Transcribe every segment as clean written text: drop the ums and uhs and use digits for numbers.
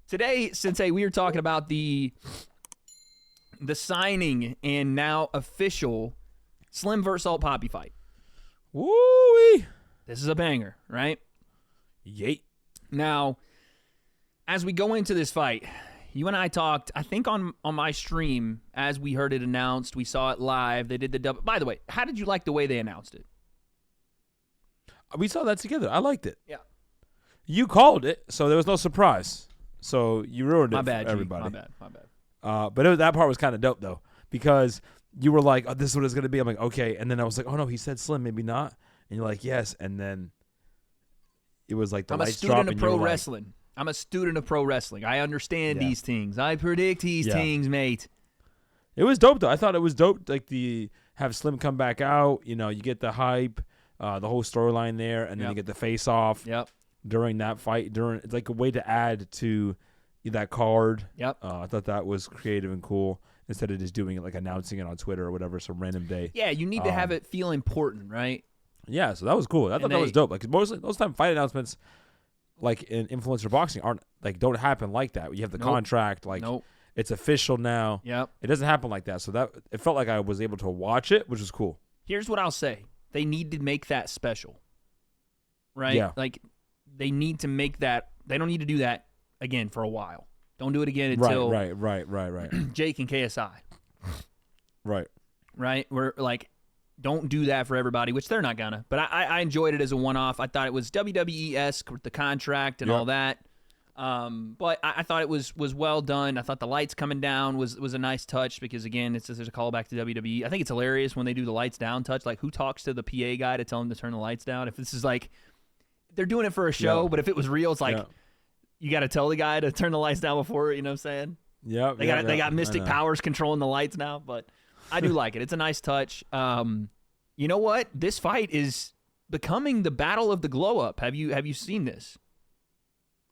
Today, Sensei, we were talking about the signing and now official Slim vs. Salt Papi fight. Woo-wee. This is a banger, right? Yay. Now, as we go into this fight, you and I talked, I think on my stream, as we heard it announced, we saw it live. They did the double. By the way, how did you like the way they announced it? We saw that together. I liked it. Yeah. You called it, so there was no surprise. So you ruined it My bad, for everybody. my bad. But that part was kind of dope, though, because you were like, oh, this is what it's going to be. I'm like, okay. And then I was like, oh, no, he said Slim, maybe not. And you're like, yes. And then it was like the lights drop. I'm a student of pro wrestling. I'm a student of pro wrestling. I understand these things. I predict these things, mate. It was dope, though. I thought it was dope, like have Slim come back out. You know, you get the hype, the whole storyline there, and then you get the face-off. Yep. During that fight, it's like a way to add to that card. Yep. I thought that was creative and cool instead of just doing it, like announcing it on Twitter or whatever, some random day. Yeah, you need to have it feel important, right? Yeah, so that was cool. I thought that was dope. Like mostly those time fight announcements, like in influencer boxing, don't happen like that. You have the contract, it's official now. Yep. It doesn't happen like that. So that it felt like I was able to watch it, which was cool. Here's what I'll say: they need to make that special, right? Yeah. Like they need to make that. They don't need to do that again for a while. Don't do it again until right. Jake and KSI. Right. We're like, don't do that for everybody, which they're not gonna. But I enjoyed it as a one-off. I thought it was WWE-esque with the contract and all that. But I thought it was well done. I thought the lights coming down was a nice touch because, again, there's a callback to WWE. I think it's hilarious when they do the lights down touch. Like, who talks to the PA guy to tell him to turn the lights down? If this is like, they're doing it for a show, but if it was real, it's like, you got to tell the guy to turn the lights down before, you know what I'm saying? Yeah. They got mystic powers controlling the lights now, but I do like it. It's a nice touch. You know what? This fight is becoming the battle of the glow up. Have you seen this?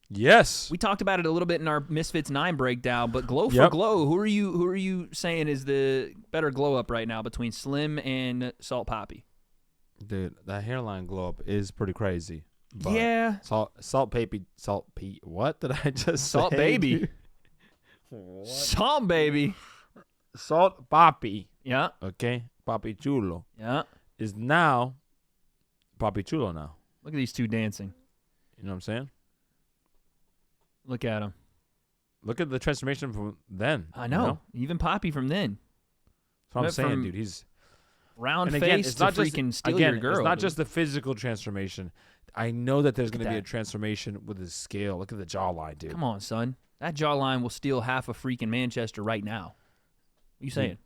Yes. We talked about it a little bit in our Misfits 9 breakdown, but glow for glow, who are you saying is the better glow up right now between Slim and Salt Papi? Dude, that hairline glow up is pretty crazy. Yeah. Salt Pete. What did I just say? Salt baby. Salt baby. Salt Papi. Yeah. Okay. Papi Chulo. Yeah. Is now Papi Chulo now. Look at these two dancing. You know what I'm saying? Look at him. Look at the transformation from then. I know. You know? Even Papi from then. That's what I'm saying, dude. He's round face it's to not freaking just, steal again, your girl. It's not dude. just the physical transformation. I know that there's going to be a transformation with his scale. Look at the jawline, dude. Come on, son. That jawline will steal half of freaking Manchester right now. What are you saying?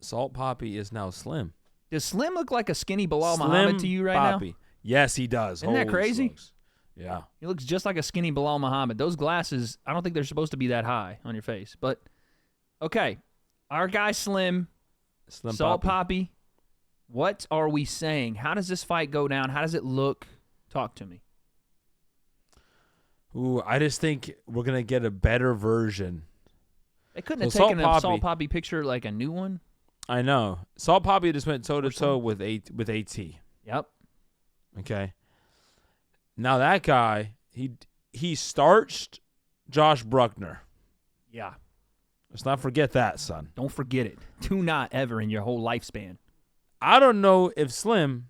Salt Papi is now Slim. Does Slim look like a skinny Bilal Muhammad to you right Papi. now? Yes, he does. Isn't that crazy? Smokes. Yeah. He looks just like a skinny Bilal Muhammad. Those glasses, I don't think they're supposed to be that high on your face. But, okay. Our guy Slim Salt Papi. What are we saying? How does this fight go down? How does it look? Talk to me. Ooh, I just think we're going to get a better version. They couldn't have taken a Salt Papi picture like a new one. I know. Salt Papi just went toe-to-toe with AT. Yep. Okay. Now that guy, he starched Josh Bruckner. Yeah. Let's not forget that, son. Don't forget it. Do not ever in your whole lifespan. I don't know if Slim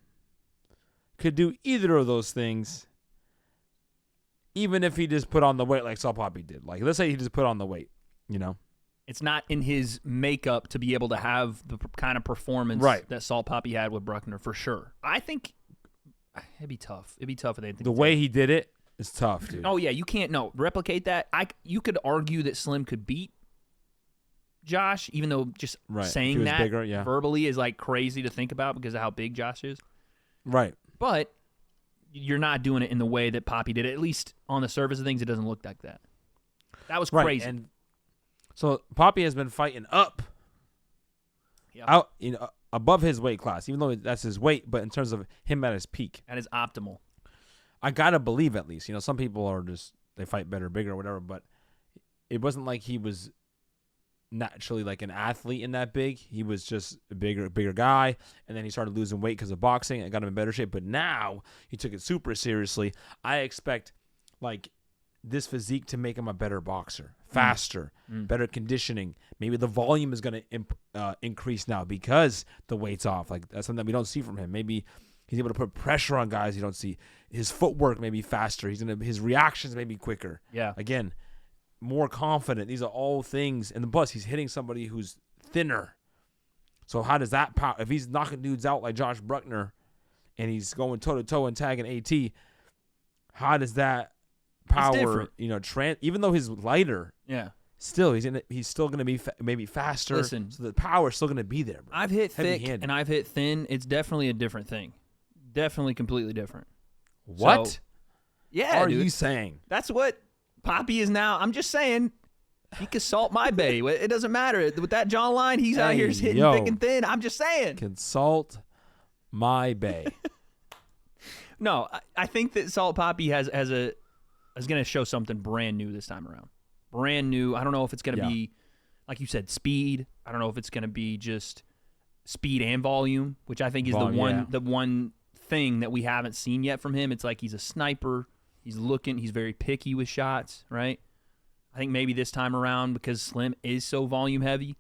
could do either of those things, even if he just put on the weight like Salt Papi did. Like, let's say he just put on the weight, you know? It's not in his makeup to be able to have the kind of performance that Salt Papi had with Bruckner, for sure. I think it'd be tough. It'd be tough if they didn't. The way he did it is tough, dude. Oh, yeah, you can't, replicate that. You could argue that Slim could beat Josh, even though just saying that bigger, verbally is like crazy to think about because of how big Josh is. Right. But you're not doing it in the way that Papi did it. At least on the surface of things, it doesn't look like that. That was crazy. And so Papi has been fighting up, out, above his weight class, even though that's his weight, but in terms of him at his peak. At his optimal. I got to believe at least. Some people are they fight better, bigger, or whatever, but it wasn't like he was naturally like an athlete in that big. He was just a bigger guy, and then he started losing weight because of boxing and got him in better shape. But now he took it super seriously. I expect like this physique to make him a better boxer, faster, better conditioning. Maybe the volume is going to increase now because the weight's off. Like that's something that we don't see from him. Maybe he's able to put pressure on guys you don't see. His footwork may be faster. His reactions may be quicker. Yeah. Again, more confident. These are all things. And the plus, he's hitting somebody who's thinner. So how does that power? If he's knocking dudes out like Josh Bruckner, and he's going toe to toe and tagging AT, how does that power? Even though he's lighter, still he's still going to be maybe faster. Listen, so the power's still going to be there. Bro. I've hit thick and I've hit thin. It's definitely a different thing. Definitely completely different. What? So, yeah, are dude. you saying? That's what Papi is now. I'm just saying. He can salt my bay. It doesn't matter. With that jawline, he's out here hitting thick and thin. I'm just saying. Consult my bay. No, I think that Salt Papi is going to show something brand new this time around. Brand new. I don't know if it's going to be, like you said, speed. I don't know if it's going to be just speed and volume, which I think is the one thing that we haven't seen yet from him. It's like he's a sniper. He's very picky with shots, right? I think maybe this time around, because Slim is so volume heavy,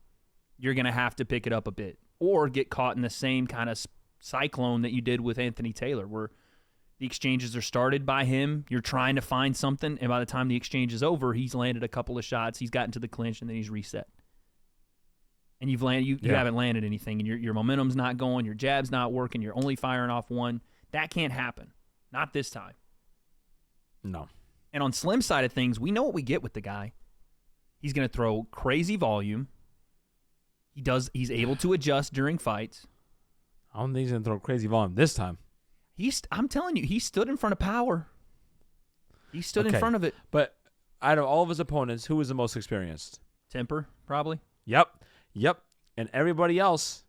you're going to have to pick it up a bit or get caught in the same kind of cyclone that you did with Anthony Taylor, where the exchanges are started by him. You're trying to find something, and by the time the exchange is over, he's landed a couple of shots, he's gotten to the clinch, and then he's reset. And you haven't landed anything, and your momentum's not going, your jab's not working, you're only firing off one. That can't happen. Not this time. No. And on Slim's side of things, we know what we get with the guy. He's going to throw crazy volume. He's able to adjust during fights. I don't think he's going to throw crazy volume this time. I'm telling you, he stood in front of power. He stood in front of it. But out of all of his opponents, who was the most experienced? Temper, probably. Yep. And everybody else,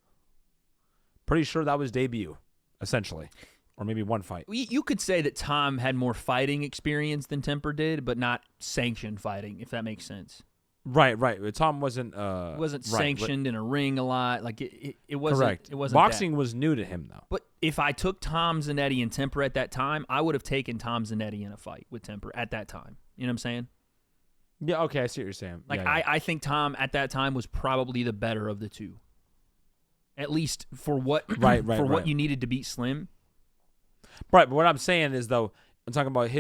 pretty sure that was debut, essentially. Or maybe one fight. You could say that Tom had more fighting experience than Temper did, but not sanctioned fighting, if that makes sense. Right. Tom wasn't sanctioned in a ring a lot. Like it wasn't. Correct. It wasn't. Boxing was new to him though. But if I took Tom Zanetti and Temper at that time, I would have taken Tom Zanetti in a fight with Temper at that time. You know what I'm saying? Yeah. Okay. I see what you're saying. Like I think Tom at that time was probably the better of the two. At least for what what you needed to beat Slim. Right, but what I'm saying is, though, I'm talking about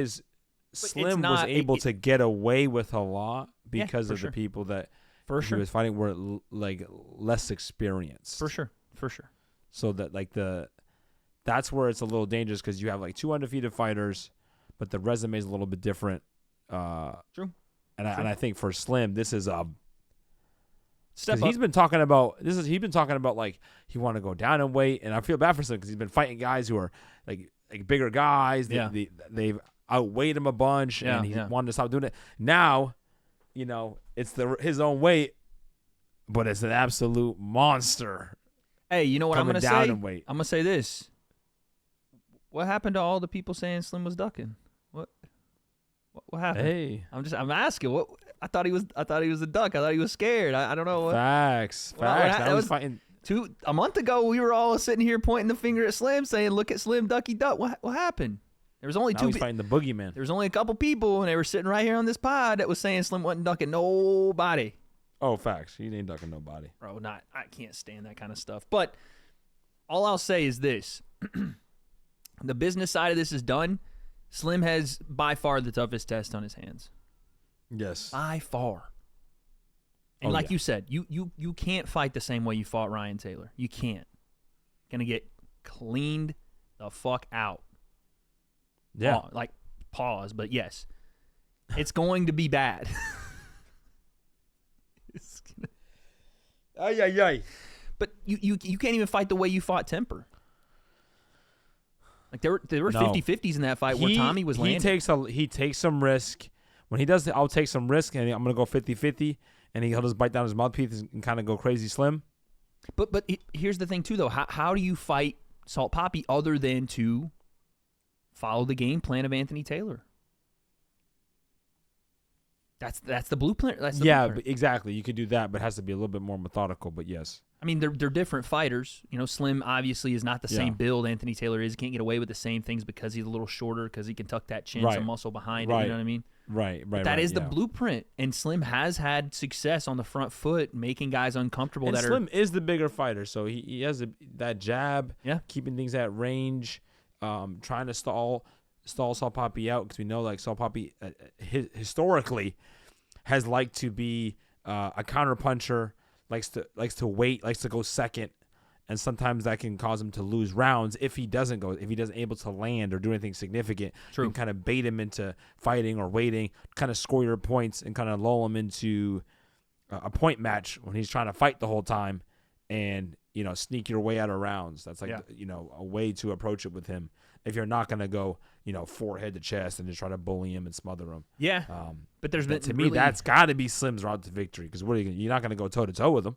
Slim was able to get away with a lot because of the people that he was fighting were like less experienced. For sure. So that that's where it's a little dangerous because you have like two undefeated fighters, but the resume is a little bit different. True. And I think for Slim, this is a step up. He's been talking about like he want to go down in weight, and I feel bad for Slim because he's been fighting guys who are like bigger guys. They've outweighed him a bunch, and he wanted to stop doing it. Now, it's his own weight, but it's an absolute monster. Hey, you know what I'm going to say? In weight. I'm going to say this. What happened to all the people saying Slim was ducking? What happened? Hey, I'm asking. What I thought he was a duck. I thought he was scared. I don't know what. Facts. That was fighting. A month ago, we were all sitting here pointing the finger at Slim, saying, "Look at Slim, ducky duck." What happened? There was only He's fighting the boogeyman. There was only a couple people, and they were sitting right here on this pod that was saying Slim wasn't ducking nobody. Oh, facts. He ain't ducking nobody, bro. I can't stand that kind of stuff. But all I'll say is this: the business side of this is done. Slim has by far the toughest test on his hands. Yes, by far. And like you said, you can't fight the same way you fought Ryan Taylor. You can't. Gonna get cleaned the fuck out. Yeah. Pause, but yes. It's going to be bad. Ay. But you can't even fight the way you fought Temper. Like there were 50-50s in that fight where Tommy was landing. He takes some risk. When he does I'll take some risk and I'm gonna go 50-50. And he'll just bite down his mouthpiece and kind of go crazy Slim. But here's the thing, too, though. How do you fight Salt Papi other than to follow the game plan of Anthony Taylor? That's the blueprint. Blueprint. Exactly. You could do that, but it has to be a little bit more methodical, but yes. I mean, they're different fighters. Slim obviously is not the same build Anthony Taylor is. He can't get away with the same things because he's a little shorter, because he can tuck that chin, some muscle behind it. You know what I mean? Right. That is the blueprint, and Slim has had success on the front foot, making guys uncomfortable. And Slim is the bigger fighter, so he has that jab, keeping things at range, trying to stall Saul Papi out, because we know like Saul Papi historically has liked to be a counter puncher, likes to wait, likes to go second. And sometimes that can cause him to lose rounds if he doesn't able to land or do anything significant. True. You can kind of bait him into fighting or waiting, kind of score your points and kind of lull him into a point match when he's trying to fight the whole time, and sneak your way out of rounds. That's like a way to approach it with him. If you're not gonna go forehead to chest and just try to bully him and smother him. Yeah. But there's been to me that's got to be Slim's route to victory, because you're not gonna go toe to toe with him.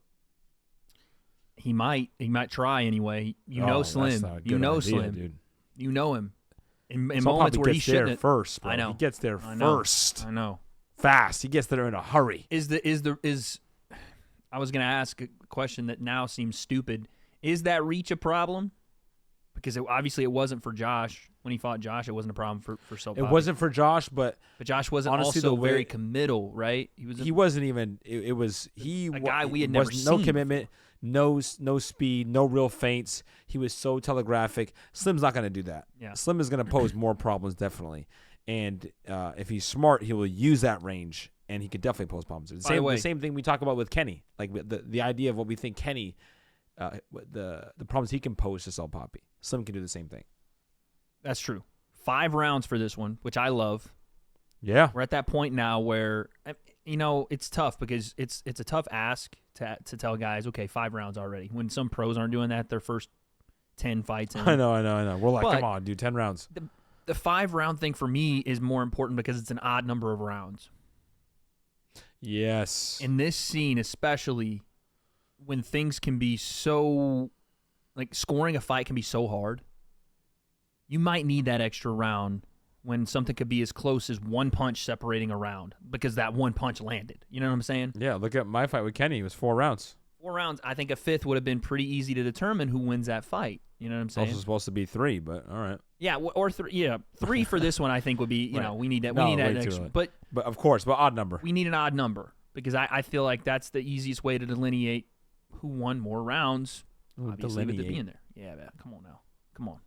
He might try anyway. Slim. Slim, dude. You know him. In Saul moments Papi where he gets there shouldn't. first, bro. I know. He gets there first. I know. Fast. He gets there in a hurry. I was gonna ask a question that now seems stupid. Is that reach a problem? Because obviously it wasn't for Josh. When he fought Josh, it wasn't a problem for Saul Papi. It wasn't for Josh, but Josh wasn't honestly, also very committal, right? He wasn't even. It was a guy we had never seen. No commitment. No speed, no real feints. He was so telegraphic. Slim's not going to do that. Yeah. Slim is going to pose more problems, definitely. And if he's smart, he will use that range, and he could definitely pose problems. The same thing we talk about with Kenny, like the idea of what we think Kenny, the problems he can pose to Saul Papi. Slim can do the same thing. That's true. 5 rounds for this one, which I love. Yeah. We're at that point now where it's tough, because it's a tough ask to tell guys, okay, 5 rounds already. When some pros aren't doing that, their first 10 fights in. I know. We're like, come on, dude, 10 rounds. The 5-round thing for me is more important because it's an odd number of rounds. Yes. In this scene, especially when things can be so, like scoring a fight can be so hard, you might need that extra round when something could be as close as one punch separating a round, because that one punch landed. You know what I'm saying? Yeah, look at my fight with Kenny. It was 4 rounds. 4 rounds. I think a 5th would have been pretty easy to determine who wins that fight. You know what I'm saying? It's also supposed to be 3, but all right. Yeah, or 3. Yeah, 3 for this one I think would be, right. We need that. We need that extra. But of course, but odd number. We need an odd number, because I feel like that's the easiest way to delineate who won more rounds. Obviously, with it being there. Yeah, man, come on now. Come on.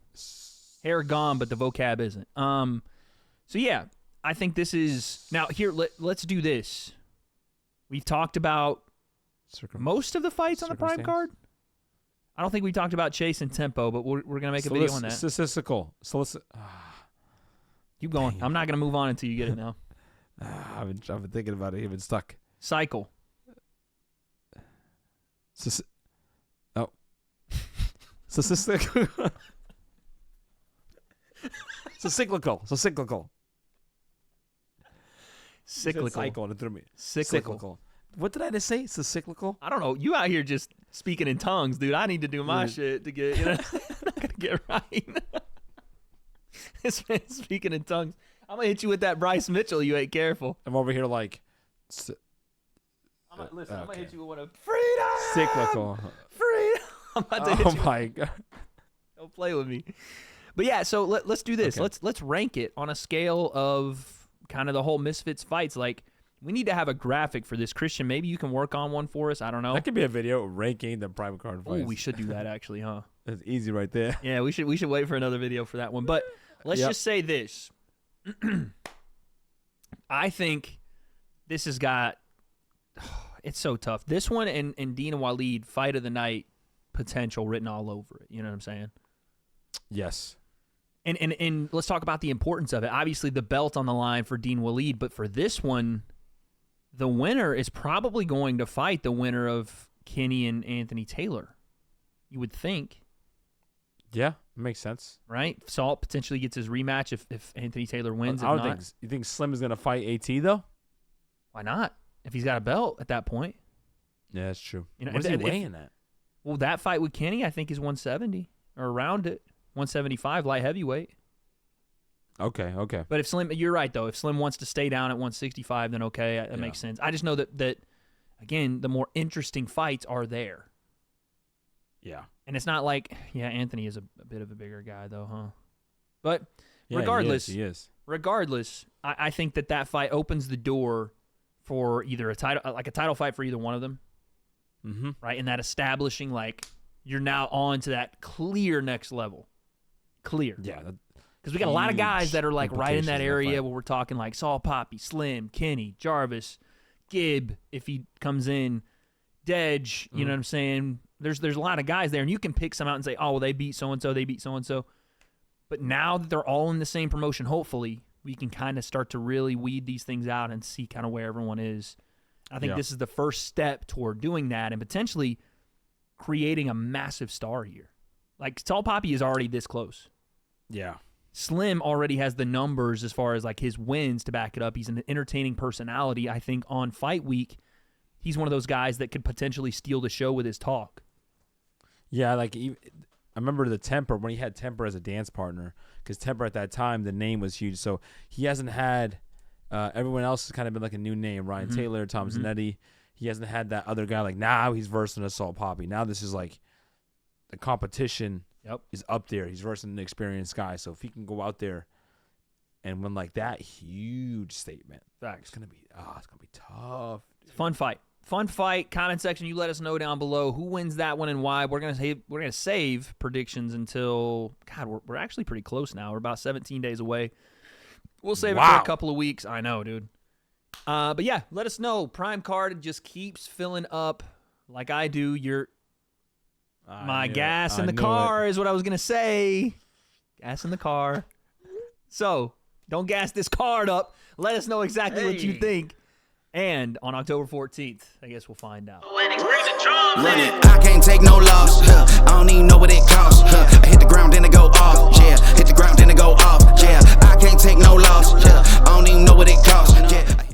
Hair gone, but the vocab isn't. So yeah, I think this is now here. Let's do this. We've talked about most of the fights on the Prime card. I don't think we talked about chase and tempo, but we're gonna make a video on that. Statistical. Keep going. I'm not gonna move on until you get it now. I've been thinking about it. I've been stuck. Cycle. Statistical. Cyclical. Cycle, and it threw me. Cyclical. What did I just say? It's cyclical. I don't know. You out here just speaking in tongues, dude. I need to do my shit to get. I'm not gonna get right. This man speaking in tongues. I'm gonna hit you with that Bryce Mitchell. You ain't careful. I'm over here like. I'm gonna hit you with one of freedom. Cyclical. Freedom. I'm about to hit you. Oh my god. Don't play with me. But yeah, so let's do this. Okay. Let's rank it on a scale of kind of the whole Misfits fights. Like, we need to have a graphic for this. Christian, maybe you can work on one for us. I don't know. That could be a video ranking the Prime card fights. Oh, we should do that actually, huh? That's easy right there. Yeah, we should wait for another video for that one. But let's just say this. I think this has got it's so tough. This one and Dean and Waleed fight of the night potential written all over it. You know what I'm saying? Yes. And let's talk about the importance of it. Obviously, the belt on the line for Dean Waleed, but for this one, the winner is probably going to fight the winner of Kenny and Anthony Taylor. You would think. Yeah, makes sense. Right? Salt potentially gets his rematch if Anthony Taylor wins. I don't think. You think Slim is going to fight AT, though? Why not? If he's got a belt at that point. Yeah, that's true. What is he weighing at? Well, that fight with Kenny, I think, is 170 or around it. 175 light heavyweight. Okay. But if Slim, you're right though. If Slim wants to stay down at 165, then okay, that makes sense. I just know that again, the more interesting fights are there. Yeah. And it's not like, Anthony is a bit of a bigger guy though, huh? But Yeah, regardless, he is. regardless, I think that fight opens the door for either a title fight for either one of them, right? And that establishing like you're now on to that clear next level, Yeah, because we got a lot of guys that are like right in that area fight. where we're talking like Saul, Papi, Slim, Kenny, Jarvis, Gibb if he comes in, Dedge. You know what I'm saying? There's a lot of guys there, and you can pick some out and say, oh, well, they beat so and so, they beat so and so. But now that they're all in the same promotion, hopefully we can kind of start to really weed these things out and see kind of where everyone is. I think this is the first step toward doing that and potentially creating a massive star here. Like, Tall Papi is already this close. Yeah. Slim already has the numbers as far as like his wins to back it up. He's an entertaining personality. I think on fight week, he's one of those guys that could potentially steal the show with his talk. Yeah, like I remember the Temper when he had Temper as a dance partner, because Temper at that time the name was huge. So he hasn't had everyone else has kind of been like a new name. Ryan Taylor, Tom Zanetti. He hasn't had that other guy. Like now he's versing Assault Papi. Now this is like the competition. Is up there. He's versing an experienced guy. So if he can go out there and win like that, huge statement. Facts. It's gonna be tough. Dude. Fun fight. Comment section. You let us know down below who wins that one and why. We're gonna save predictions until we're actually pretty close now. We're about 17 days away. We'll save it for a couple of weeks. I know, dude. But yeah, let us know. Prime card just keeps filling up like I do. My gas in the car is what I was going to say. Gas in the car. So, don't gas this card up. Let us know exactly what you think. And on October 14th, I guess we'll find out. I can't take no loss. I don't even know what it costs. I hit the ground, then it go off. Yeah, hit the ground, then it go off. Yeah, I can't take no loss. I don't even know what it costs. Yeah.